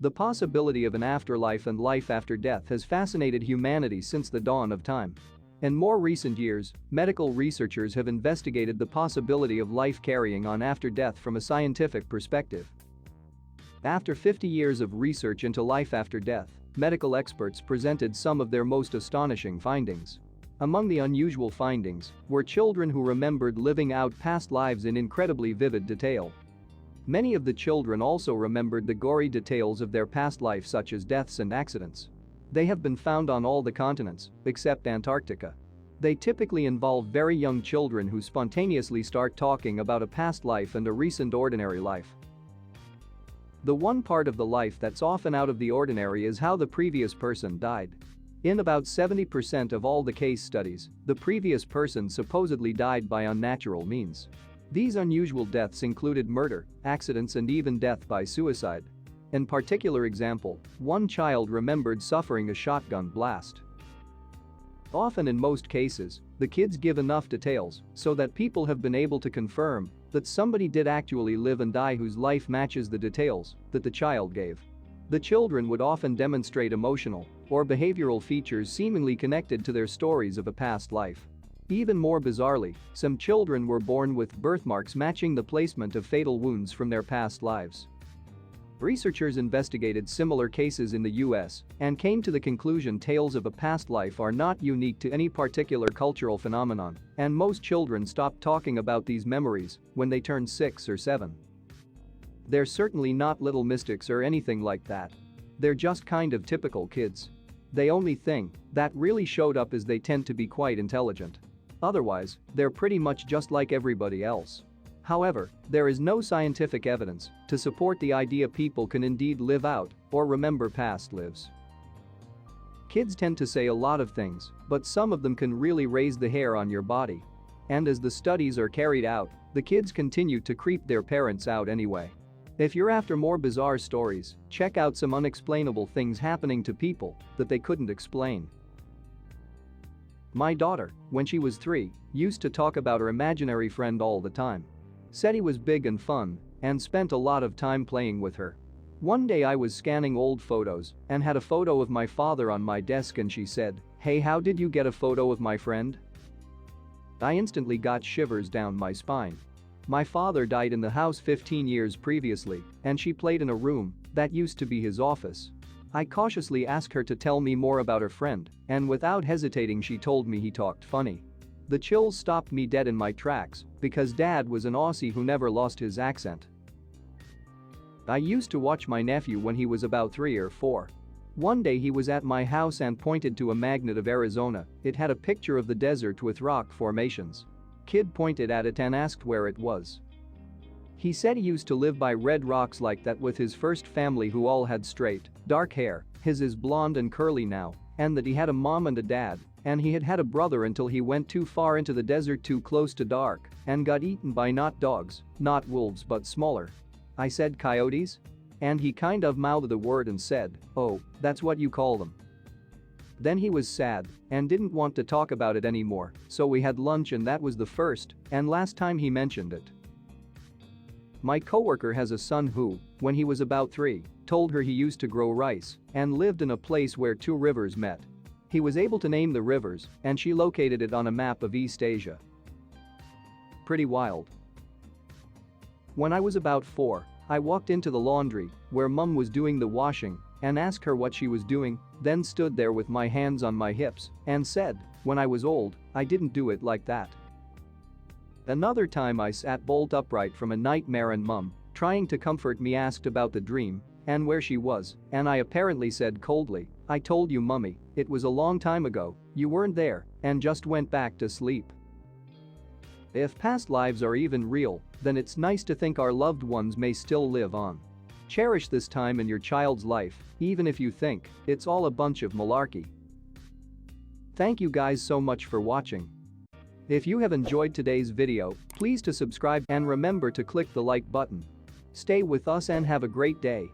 The possibility of an afterlife and life after death has fascinated humanity since the dawn of time. In more recent years, medical researchers have investigated the possibility of life carrying on after death from a scientific perspective. After 50 years of research into life after death, medical experts presented some of their most astonishing findings. Among the unusual findings were children who remembered living out past lives in incredibly vivid detail. Many of the children also remembered the gory details of their past life, such as deaths and accidents. They have been found on all the continents, except Antarctica. They typically involve very young children who spontaneously start talking about a past life and a recent ordinary life. The one part of the life that's often out of the ordinary is how the previous person died. In about 70% of all the case studies, the previous person supposedly died by unnatural means. These unusual deaths included murder, accidents, and even death by suicide. In particular example, one child remembered suffering a shotgun blast. Often in most cases, the kids give enough details so that people have been able to confirm that somebody did actually live and die whose life matches the details that the child gave. The children would often demonstrate emotional or behavioral features seemingly connected to their stories of a past life. Even more bizarrely, some children were born with birthmarks matching the placement of fatal wounds from their past lives. Researchers investigated similar cases in the US and came to the conclusion tales of a past life are not unique to any particular cultural phenomenon, and most children stop talking about these memories when they turn 6 or 7. They're certainly not little mystics or anything like that. They're just kind of typical kids. The only thing that really showed up is they tend to be quite intelligent. Otherwise, they're pretty much just like everybody else. However, there is no scientific evidence to support the idea people can indeed live out or remember past lives. Kids tend to say a lot of things, but some of them can really raise the hair on your body. And as the studies are carried out, the kids continue to creep their parents out anyway. If you're after more bizarre stories, check out some unexplainable things happening to people that they couldn't explain. My daughter, when she was 3, used to talk about her imaginary friend all the time. Said he was big and fun and spent a lot of time playing with her. One day I was scanning old photos and had a photo of my father on my desk and she said, "Hey, how did you get a photo of my friend?" I instantly got shivers down my spine. My father died in the house 15 years previously and she played in a room that used to be his office. I cautiously asked her to tell me more about her friend, and without hesitating she told me he talked funny. The chills stopped me dead in my tracks because Dad was an Aussie who never lost his accent. I used to watch my nephew when he was about 3 or 4. One day he was at my house and pointed to a magnet of Arizona. It had a picture of the desert with rock formations. Kid pointed at it and asked where it was. He said he used to live by red rocks like that with his first family who all had straight, dark hair, his is blonde and curly now, and that he had a mom and a dad, and he had had a brother until he went too far into the desert too close to dark and got eaten by not dogs, not wolves but smaller. I said coyotes? And he kind of mouthed the word and said, "Oh, that's what you call them." Then he was sad and didn't want to talk about it anymore, so we had lunch and that was the first and last time he mentioned it. My coworker has a son who, when he was about 3, told her he used to grow rice and lived in a place where 2 rivers met. He was able to name the rivers and she located it on a map of East Asia. Pretty wild. When I was about 4, I walked into the laundry where Mum was doing the washing and asked her what she was doing, then stood there with my hands on my hips and said, "When I was old, I didn't do it like that." Another time I sat bolt upright from a nightmare and Mum, trying to comfort me, asked about the dream and where she was, and I apparently said coldly, "I told you, Mummy, it was a long time ago, you weren't there," and just went back to sleep. If past lives are even real, then it's nice to think our loved ones may still live on. Cherish this time in your child's life, even if you think it's all a bunch of malarkey. Thank you guys so much for watching. If you have enjoyed today's video, please to subscribe and remember to click the like button. Stay with us and have a great day.